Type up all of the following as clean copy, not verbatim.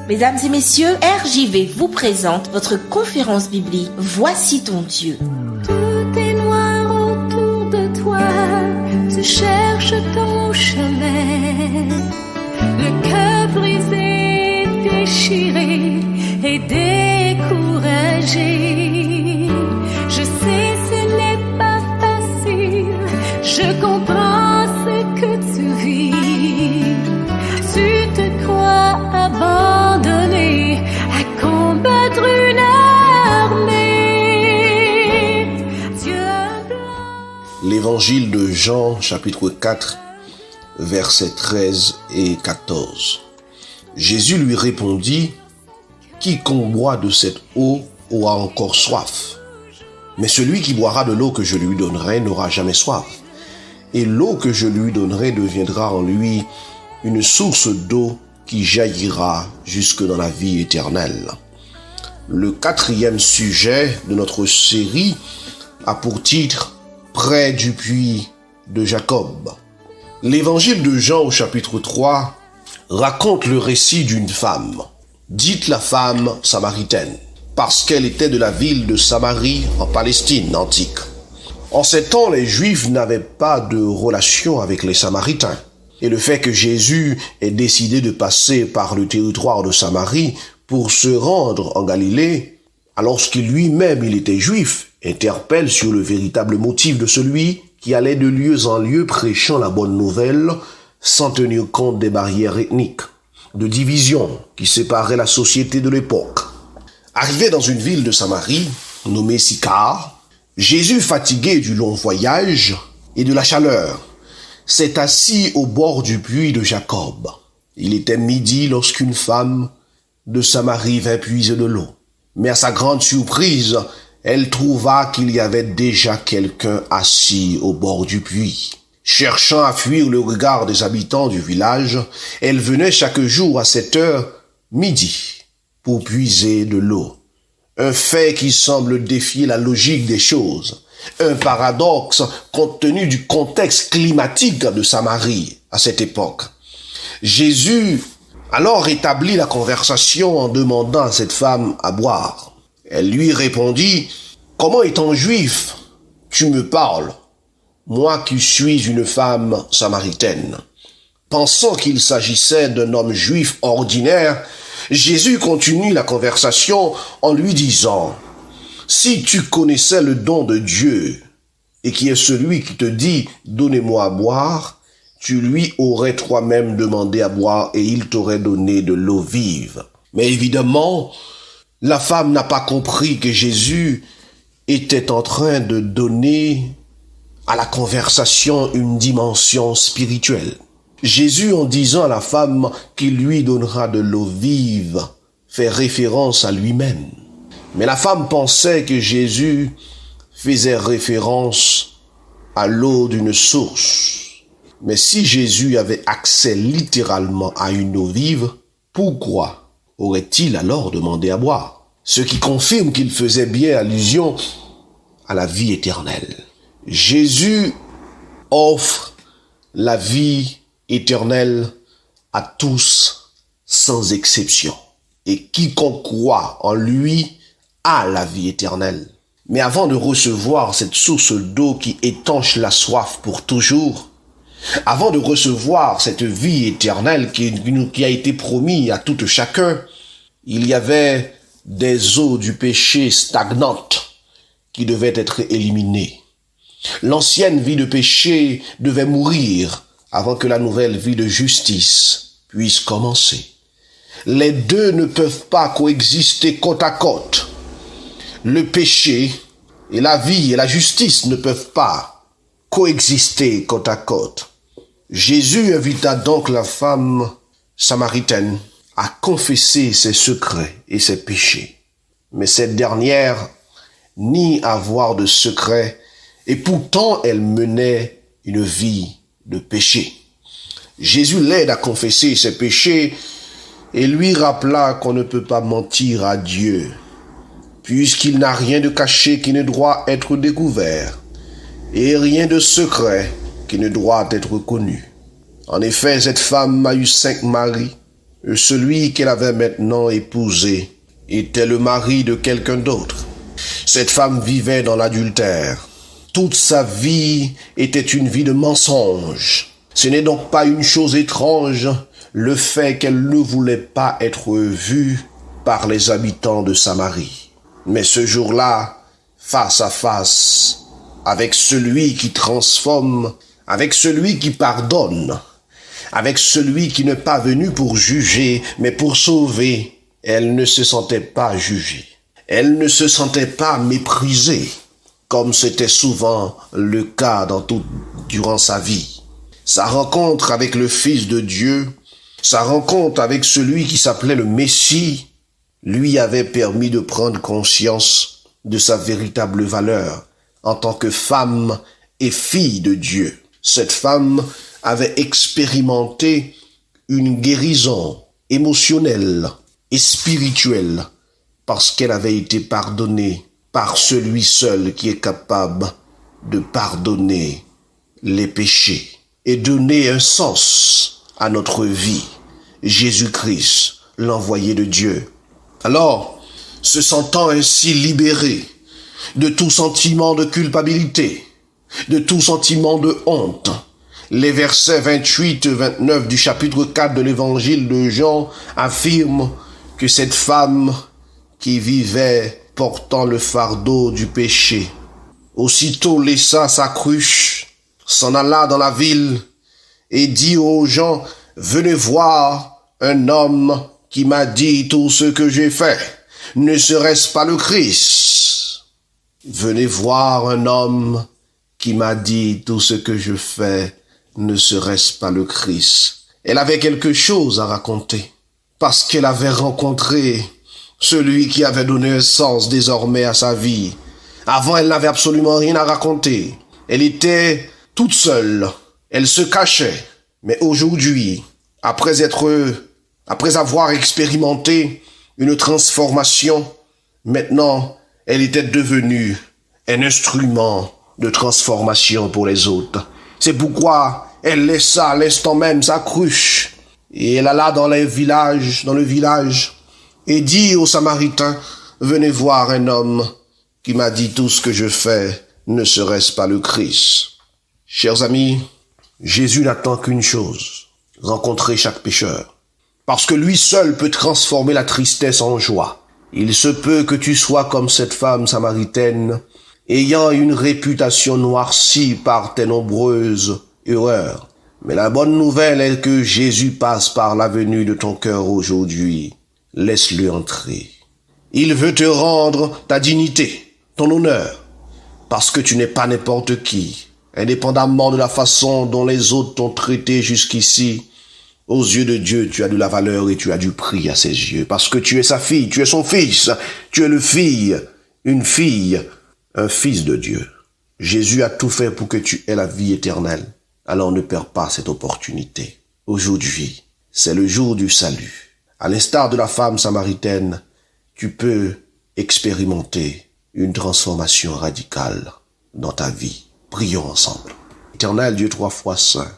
Mesdames et messieurs, RJV vous présente votre conférence biblique Voici ton Dieu. Tout est noir autour de toi, tu cherches ton chemin. Le cœur brisé, déchiré et découragé. Je sais ce n'est pas facile, je comprends ce que tu vis. Tu te crois abandonné à combattre une armée. Dieu a un plan. L'évangile de Jean, chapitre 4, versets 13 et 14. Jésus lui répondit, « Quiconque boit de cette eau aura encore soif. Mais celui qui boira de l'eau que je lui donnerai n'aura jamais soif. Et l'eau que je lui donnerai deviendra en lui une source d'eau qui jaillira jusque dans la vie éternelle. » Le quatrième sujet de notre série a pour titre « Près du puits de Jacob ». L'évangile de Jean au chapitre 3 raconte le récit d'une femme, dite la femme samaritaine, parce qu'elle était de la ville de Samarie en Palestine antique. En ces temps, les Juifs n'avaient pas de relation avec les Samaritains. Et le fait que Jésus ait décidé de passer par le territoire de Samarie pour se rendre en Galilée, alors qu'il lui-même il était juif, interpelle sur le véritable motif de celui qui allait de lieu en lieu prêchant la bonne nouvelle sans tenir compte des barrières ethniques, de divisions qui séparaient la société de l'époque. Arrivé dans une ville de Samarie, nommée Sychar, Jésus, fatigué du long voyage et de la chaleur, s'est assis au bord du puits de Jacob. Il était midi lorsqu'une femme de Samarie vint puiser de l'eau. Mais à sa grande surprise, elle trouva qu'il y avait déjà quelqu'un assis au bord du puits. Cherchant à fuir le regard des habitants du village, elle venait chaque jour à cette heure, midi, pour puiser de l'eau. Un fait qui semble défier la logique des choses. Un paradoxe compte tenu du contexte climatique de Samarie à cette époque. Jésus alors rétablit la conversation en demandant à cette femme à boire. Elle lui répondit, « Comment étant juif, tu me parles, moi qui suis une femme samaritaine ?» Pensant qu'il s'agissait d'un homme juif ordinaire, Jésus continue la conversation en lui disant, « Si tu connaissais le don de Dieu, et qui est celui qui te dit « Donnez-moi à boire », tu lui aurais toi-même demandé à boire et il t'aurait donné de l'eau vive. » Mais évidemment, la femme n'a pas compris que Jésus était en train de donner à la conversation une dimension spirituelle. Jésus, en disant à la femme qu'il lui donnera de l'eau vive, fait référence à lui-même. Mais la femme pensait que Jésus faisait référence à l'eau d'une source. Mais si Jésus avait accès littéralement à une eau vive, pourquoi aurait-il alors demandé à boire? Ce qui confirme qu'il faisait bien allusion à la vie éternelle. Jésus offre la vie éternelle à tous sans exception. Et quiconque croit en lui a la vie éternelle. Mais avant de recevoir cette source d'eau qui étanche la soif pour toujours, avant de recevoir cette vie éternelle qui a été promise à tout chacun, il y avait des eaux du péché stagnantes qui devaient être éliminées. L'ancienne vie de péché devait mourir avant que la nouvelle vie de justice puisse commencer. Les deux ne peuvent pas coexister côte à côte. Le péché et la vie et la justice ne peuvent pas coexister côte à côte. Jésus invita donc la femme samaritaine à confesser ses secrets et ses péchés. Mais cette dernière nie avoir de secret et pourtant elle menait une vie de péché. Jésus l'aide à confesser ses péchés et lui rappela qu'on ne peut pas mentir à Dieu, puisqu'il n'a rien de caché qui ne doit être découvert, et rien de secret qui ne doit être connu. En effet, cette femme a eu 5 maris, celui qu'elle avait maintenant épousé était le mari de quelqu'un d'autre. Cette femme vivait dans l'adultère. Toute sa vie était une vie de mensonge. Ce n'est donc pas une chose étrange, le fait qu'elle ne voulait pas être vue par les habitants de Samarie. Mais ce jour-là, face à face, avec celui qui transforme, avec celui qui pardonne, avec celui qui n'est pas venu pour juger, mais pour sauver, elle ne se sentait pas jugée. Elle ne se sentait pas méprisée, comme c'était souvent le cas durant sa vie. Sa rencontre avec le Fils de Dieu, sa rencontre avec celui qui s'appelait le Messie, lui avait permis de prendre conscience de sa véritable valeur en tant que femme et fille de Dieu. Cette femme avait expérimenté une guérison émotionnelle et spirituelle parce qu'elle avait été pardonnée par celui seul qui est capable de pardonner les péchés et donner un sens à notre vie. Jésus-Christ, l'envoyé de Dieu. Alors, se sentant ainsi libérée de tout sentiment de culpabilité, de tout sentiment de honte, les versets 28 et 29 du chapitre 4 de l'évangile de Jean affirment que cette femme qui vivait portant le fardeau du péché, aussitôt laissa sa cruche, s'en alla dans la ville et dit aux gens, « Venez voir un homme qui m'a dit tout ce que j'ai fait. Ne serait-ce pas le Christ? Venez voir un homme qui m'a dit tout ce que je fais. Ne serait-ce pas le Christ? » Elle avait quelque chose à raconter parce qu'elle avait rencontré celui qui avait donné un sens désormais à sa vie. Avant, elle n'avait absolument rien à raconter. Elle était toute seule. Elle se cachait. Mais aujourd'hui, après avoir expérimenté une transformation, maintenant, elle était devenue un instrument de transformation pour les autres. C'est pourquoi elle laissa à l'instant même sa cruche et elle alla dans le village, et dit aux Samaritains, « Venez voir un homme qui m'a dit tout ce que je fais, ne serait-ce pas le Christ ?» Chers amis, Jésus n'attend qu'une chose, rencontrer chaque pécheur. Parce que lui seul peut transformer la tristesse en joie. Il se peut que tu sois comme cette femme samaritaine, ayant une réputation noircie par tes nombreuses erreurs. Mais la bonne nouvelle est que Jésus passe par l'avenue de ton cœur aujourd'hui. Laisse-le entrer. Il veut te rendre ta dignité, ton honneur, parce que tu n'es pas n'importe qui. Indépendamment de la façon dont les autres t'ont traité jusqu'ici, aux yeux de Dieu, tu as de la valeur et tu as du prix à ses yeux, parce que tu es sa fille, tu es son fils, tu es une fille, un fils de Dieu. Jésus a tout fait pour que tu aies la vie éternelle. Alors ne perds pas cette opportunité. Aujourd'hui, c'est le jour du salut. À l'instar de la femme samaritaine, tu peux expérimenter une transformation radicale dans ta vie. Prions ensemble. Éternel Dieu 3 fois saint,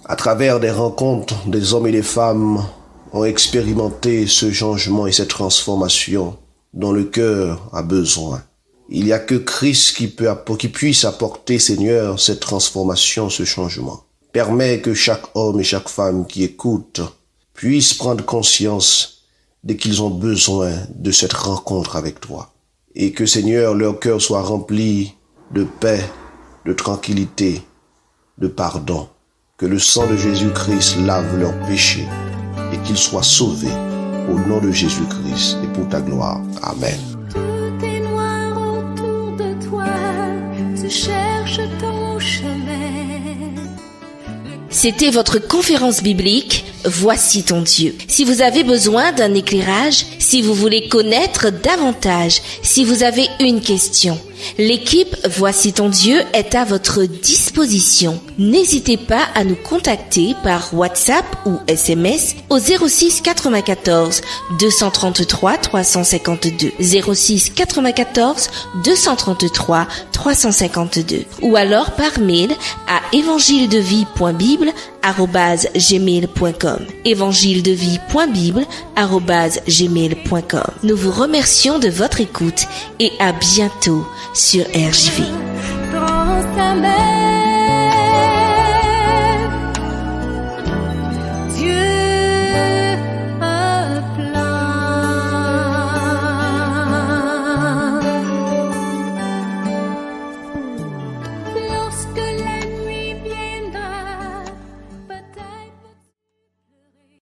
à travers des rencontres, des hommes et des femmes ont expérimenté ce changement et cette transformation dont le cœur a besoin. Il n'y a que Christ qui puisse apporter, Seigneur, cette transformation, ce changement. Permets que chaque homme et chaque femme qui écoute puisse prendre conscience de qu'ils ont besoin de cette rencontre avec toi. Et que, Seigneur, leur cœur soit rempli de paix, de tranquillité, de pardon. Que le sang de Jésus-Christ lave leurs péchés et qu'ils soient sauvés au nom de Jésus-Christ et pour ta gloire. Amen. Tout est noir autour de toi, tu cherches ton chemin. C'était votre conférence biblique Voici ton Dieu. Si vous avez besoin d'un éclairage, si vous voulez connaître davantage, si vous avez une question, l'équipe Voici ton Dieu est à votre disposition. N'hésitez pas à nous contacter par WhatsApp ou SMS au 06 94 233 352 06 94 233 352 ou alors par mail à evangiledevie.bible évangile-de-vie.bible@gmail.com, évangile-de-vie.bible@gmail.com. Nous vous remercions de votre écoute et à bientôt sur RJV. Prends sa main.